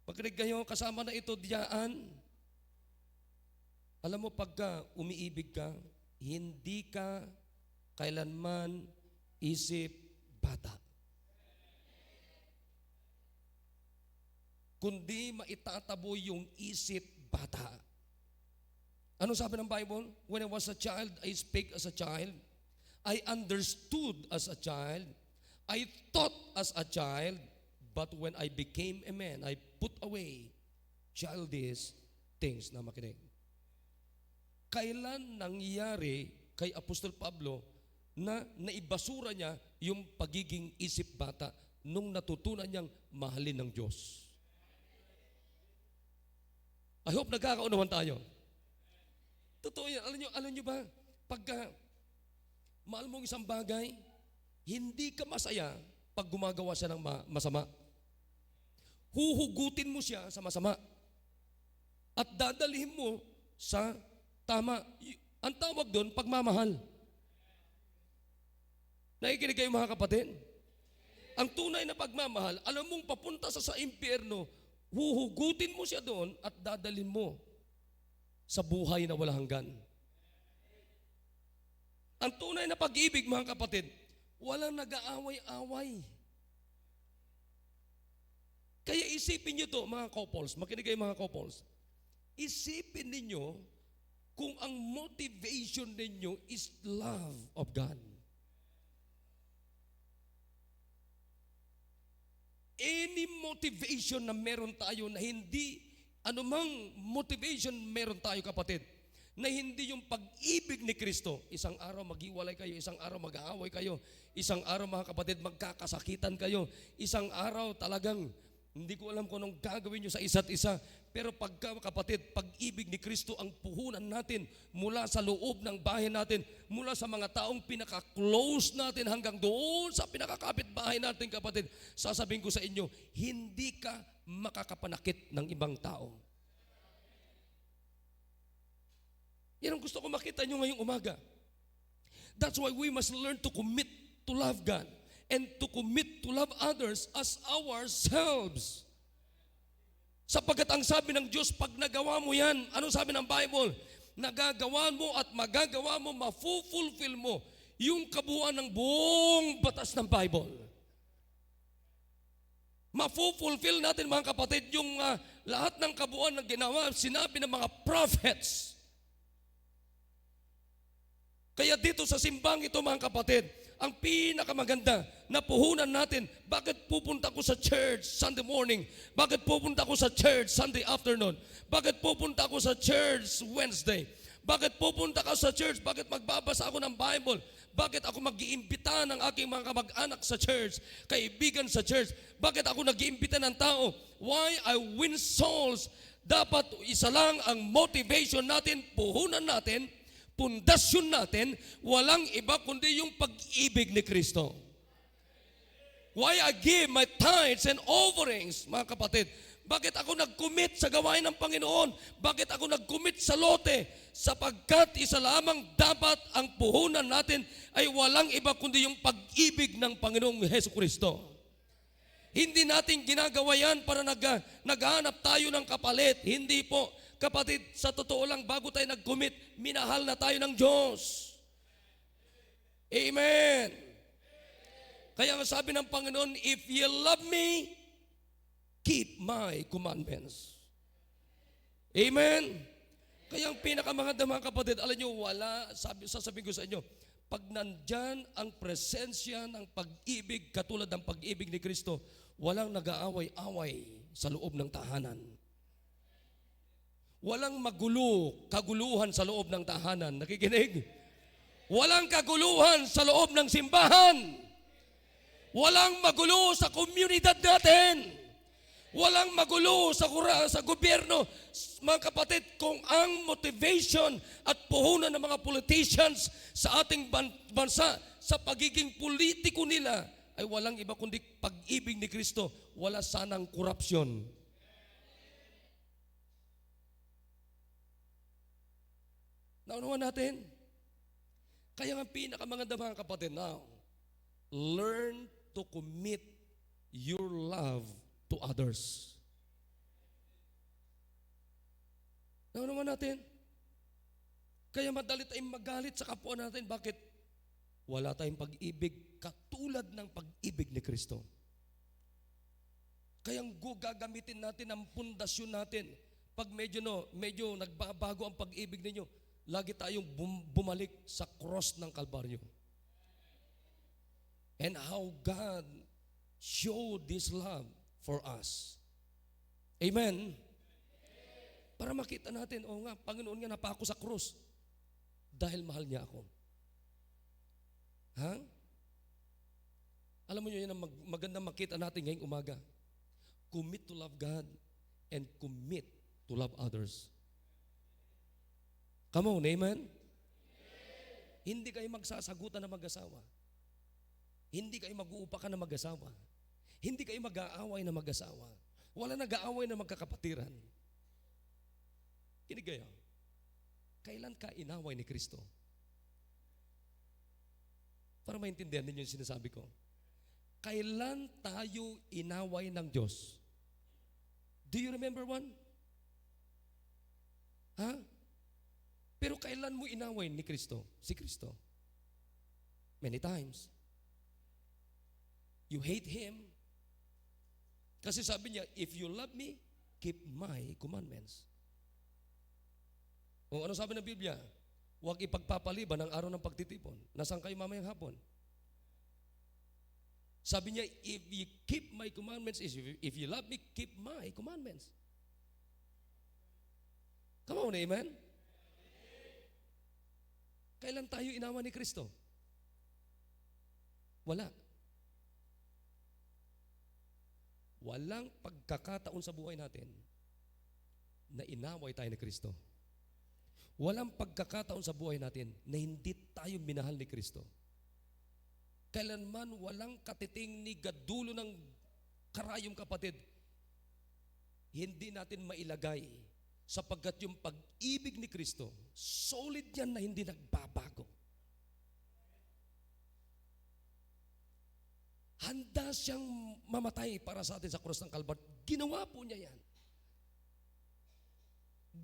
Speaker 1: pagkinig kayo, kasama na ito diyaan. Alam mo, pagka umiibig ka, hindi ka kailanman isip bata. Kundi maitataboy yung isip bata. Ano sabi ng Bible? When I was a child, I spake as a child. I understood as a child. I thought as a child. But when I became a man, I put away childish things. Na makinig. Kailan nangyari kay Apostol Pablo na naibasura niya yung pagiging isip bata nung natutunan niyang mahalin ng Diyos? I hope nagkakaunawan tayo. Totoo yan. Alam nyo ba, pagka mahal mong isang bagay, hindi ka masaya pag gumagawa siya ng masama. Huhugutin mo siya sa masama. At dadalhin mo sa tama. Ang tawag doon, pagmamahal. Nakikinig kayo mga kapatid? Ang tunay na pagmamahal, alam mong papunta sa impyerno, huhugutin mo siya doon at dadalhin mo sa buhay na walang hanggan. Ang tunay na pag-ibig, mga kapatid, walang nag-aaway-away. Kaya isipin nyo to, mga couples, makinig kayo mga couples, isipin ninyo kung ang motivation ninyo is love of God. Any motivation na meron tayo na hindi, anumang motivation meron tayo kapatid, na hindi yung pag-ibig ni Kristo. Isang araw maghiwalay kayo, isang araw mag-aaway kayo, isang araw mga kapatid magkakasakitan kayo, isang araw talagang hindi ko alam kung anong gagawin nyo sa isa't isa. Pero pagka kapatid, pag-ibig ni Kristo ang puhunan natin mula sa loob ng bahay natin, mula sa mga taong pinaka-close natin hanggang doon sa pinakakapit bahay natin kapatid. Sasabihin ko sa inyo, hindi ka makakapanakit ng ibang tao. Yan ang gusto ko makita nyo ngayong umaga. That's why we must learn to commit to love God and to commit to love others as ourselves. Sapagkat ang sabi ng Diyos, pag nagawa mo yan, anong sabi ng Bible? Nagagawa mo at magagawa mo, mafulfill mo yung kabuuan ng buong batas ng Bible. Mafulfill natin mga kapatid yung lahat ng kabuuan na ginawa, sinabi ng mga prophets. Kaya dito sa simbang ito mga kapatid, ang pinakamaganda na puhunan natin, bakit pupunta ko sa church Sunday morning? Bakit pupunta ko sa church Sunday afternoon? Bakit pupunta ko sa church Wednesday? Bakit pupunta ka sa church? Bakit magbabasa ako ng Bible? Bakit ako mag-iimbita ng aking mga kamag-anak sa church, kaibigan sa church? Bakit ako nag-iimbita ng tao? Why I win souls? Dapat isa lang ang motivation natin, puhunan natin, pundasyon natin, walang iba kundi yung pag-ibig ni Kristo. Why I give my tithes and offerings, mga kapatid? Bakit ako nag-commit sa gawain ng Panginoon? Bakit ako nag-commit sa lote? Sapagkat isa lamang dapat ang puhunan natin ay walang iba kundi yung pag-ibig ng Panginoong Hesukristo. Hindi natin ginagawa yan para naghahanap tayo ng kapalit. Hindi po. Kapatid, sa totoo lang, bago tayo nag-commit, minahal na tayo ng Diyos. Amen. Kaya nga sabi ng Panginoon, if you love me, keep my commandments. Amen. Kaya ang pinakamaganda mga kapatid, alam nyo, sasabihin ko sa inyo, pag nandyan ang presensya ng pag-ibig, katulad ng pag-ibig ni Kristo, walang nag-aaway-away sa loob ng tahanan. Walang kaguluhan sa loob ng tahanan. Nakikinig? Walang kaguluhan sa loob ng simbahan. Walang magulo sa komunidad natin. Walang magulo sa gobyerno. Mga kapatid, kung ang motivation at puhunan ng mga politicians sa ating bansa sa pagiging politiko nila ay walang iba kundi pag-ibig ni Kristo, wala sanang korupsyon. Naunawan natin? Kaya nga pinakamaganda mga kapatid, now, learn to commit your love to others. Naunawan natin? Kaya madali tayong magalit sa kapwa natin. Bakit? Wala tayong pag-ibig katulad ng pag-ibig ni Kristo. Kaya gagamitin natin ang pundasyon natin. Pag medyo nagbabago ang pag-ibig ninyo, lagi tayong bumalik sa cross ng Kalbaryo. And how God showed this love for us. Amen? Para makita natin, nga, Panginoon nga napako sa cross dahil mahal niya ako. Ha? Alam mo yun, ang magandang makita natin ngayong umaga. Commit to love God and commit to love others. Come on, amen? Hindi kayo magsasagutan na mag-asawa. Hindi kayo mag-uupakan na mag-asawa. Hindi kayo mag-aaway na mag-asawa. Wala nag-aaway na magkakapatiran. Kinig kayo. Kailan ka inaway ni Kristo? Para maintindihan ninyo yung sinasabi ko. Kailan tayo inaway ng Diyos? Do you remember one? Ha? Pero kailan mo inaway ni Kristo? Si Kristo? Many times. You hate Him. Kasi sabi niya, if you love me, keep my commandments. O ano sabi ng Biblia? Huwag ipagpapaliban ang araw ng pagtitipon. Nasaan kayo mamayang hapon? Sabi niya, if you keep my commandments, if you love me, keep my commandments. Come on, amen? Kailan tayo inawa ni Kristo? Wala. Walang pagkakataon sa buhay natin na inaway tayo ni Kristo. Walang pagkakataon sa buhay natin na hindi tayo minahal ni Kristo. Kailanman walang katiting ni gadulo ng karayom kapatid, hindi natin mailagay sapagkat yung pag-ibig ni Kristo, solid yan na hindi nagbabago. Handa siyang mamatay para sa atin sa krus ng Kalbar. Ginawa po niya yan.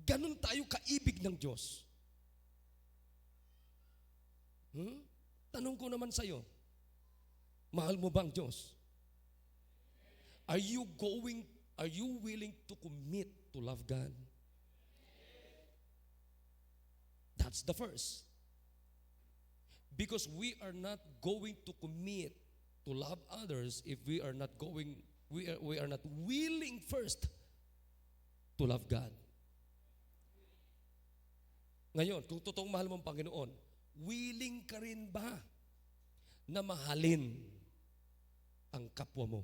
Speaker 1: Ganon tayo kaibig ng Diyos. Tanong ko naman sa'yo, mahal mo ba ang Diyos? Are you willing to commit to love God? That's the first. Because we are not going to commit to love others if we are not willing first to love God. Ngayon, kung totoong mahal mo ang Panginoon, willing ka rin ba na mahalin ang kapwa mo?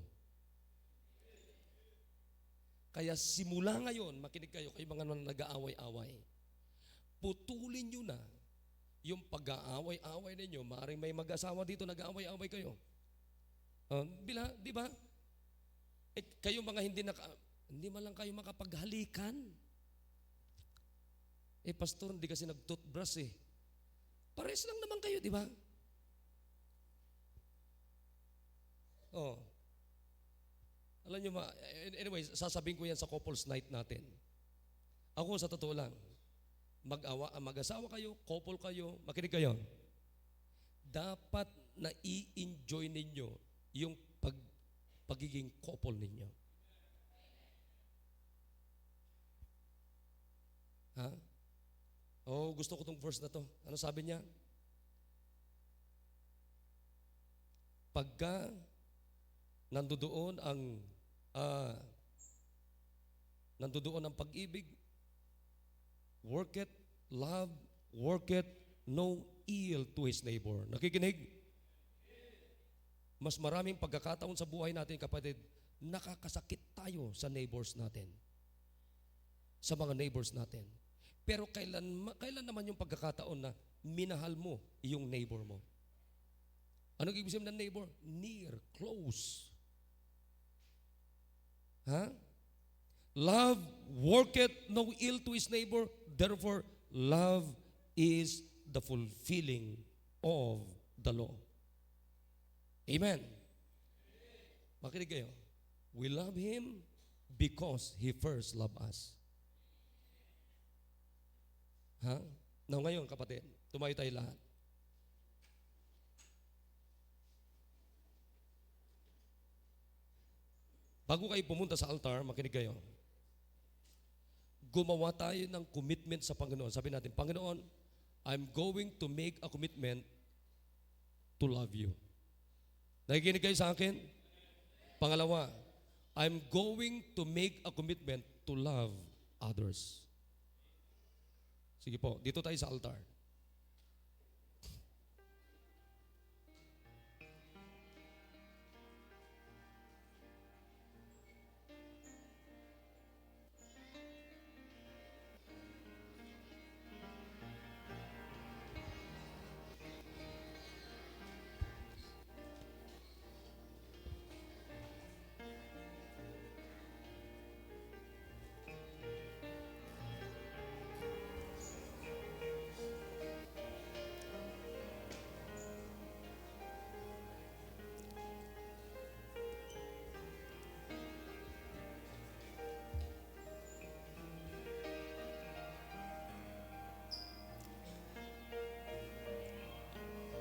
Speaker 1: Kaya simula ngayon, makinig kayo mga nag-aaway-away. Putulin nyo na yung pag-aaway-away ninyo. Maaaring may mag-asawa dito, nag-aaway-away kayo. Di ba? Kayo mga hindi man lang kayo makapaghalikan. Pastor, hindi kasi nag-toothbrush eh. Pares lang naman kayo, di ba? Alam nyo anyway, sasabihin ko yan sa couples night natin. Ako sa totoo lang, mag-asawa kayo, couple kayo, makinig kayo. Dapat na i-enjoy ninyo yung pagiging couple ninyo. Ha? Gusto ko tong verse na to. Ano sabi niya? Pagka nandoon ang pag-ibig, work it, love, work it, no ill to his neighbor. Nakikinig? Mas maraming pagkakataon sa buhay natin, kapatid, nakakasakit tayo sa neighbors natin. Sa mga neighbors natin. Pero kailan naman yung pagkakataon na minahal mo yung neighbor mo? Anong ibig sabihin ng neighbor? Near, close. Love worketh no ill to his neighbor, therefore love is the fulfilling of the law. Amen. Makinig kayo. We love Him because He first loved us. Now ngayon, kapatid, tumayo tayo lahat. Bago kayo pumunta sa altar, makinig kayo. Gumawa tayo ng commitment sa Panginoon. Sabi natin, Panginoon, I'm going to make a commitment to love you. Nakikinig kayo sa akin? Pangalawa, I'm going to make a commitment to love others. Sige po, dito tayo sa altar.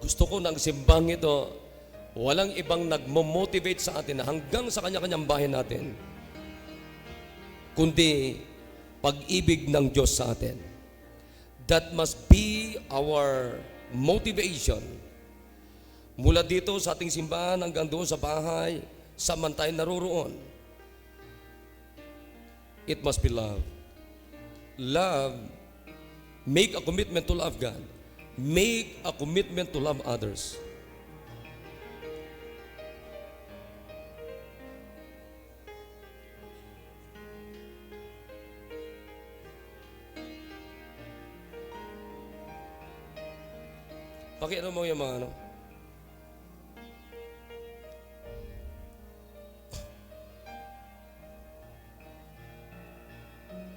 Speaker 1: Gusto ko ng simbang ito, walang ibang nagmo-motivate sa atin hanggang sa kanya-kanyang bahay natin, kundi pag-ibig ng Diyos sa atin. That must be our motivation Mula dito sa ating simbahan hanggang doon sa bahay, saan tayo naroroon. It must be love. Love, make a commitment to love God. Make a commitment to love others. Pakiano mo yung mga ano.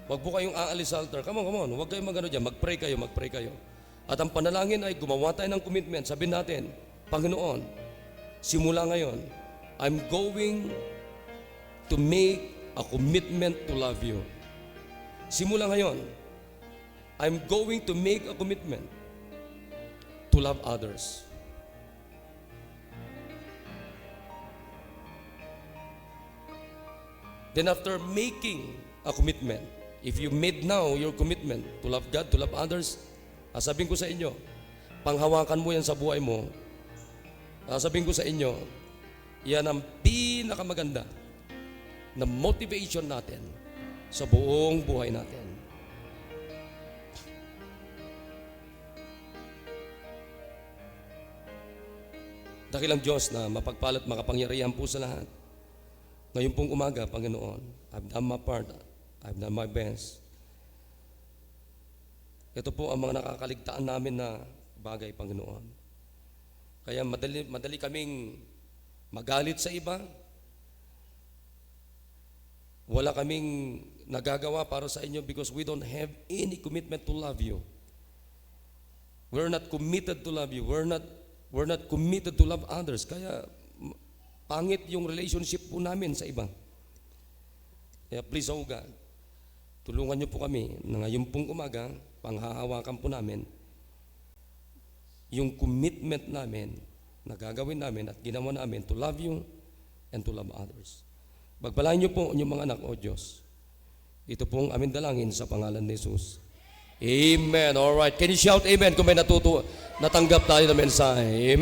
Speaker 1: Huwag po kayong aalis sa altar. Come on. Huwag kayong magano dyan. Mag-pray kayo. At ang panalangin ay gumawa tayo ng commitment. Sabihin natin, Panginoon, simula ngayon, I'm going to make a commitment to love you. Simula ngayon, I'm going to make a commitment to love others. Then after making a commitment, if you made now your commitment to love God, to love others, sabihin ko sa inyo, panghawakan mo yan sa buhay mo. Sabihin ko sa inyo, yan ang pinakamaganda na motivation natin sa buong buhay natin. Dakilang Diyos na mapagpalat makapangyarihan po sa lahat. Ngayon pong umaga, Panginoon, I've done my part, I've done my best. Ito po ang mga nakakaligtaan namin na bagay, Panginoon. Kaya madali kaming magalit sa iba. Wala kaming nagagawa para sa inyo because we don't have any commitment to love you. We're not committed to love you. We're not committed to love others. Kaya pangit yung relationship po namin sa iba. Kaya please, oh God, tulungan niyo po kami na ngayon pong umaga, panghahawakan po namin yung commitment namin na gagawin namin at ginawa namin to love you and to love others. Pagpalain niyo po yung mga anak, O Diyos. Ito pong aming dalangin sa pangalan ni Jesus. Amen. All right. Can you shout amen kung may natanggap tayo na mensahe? Amen.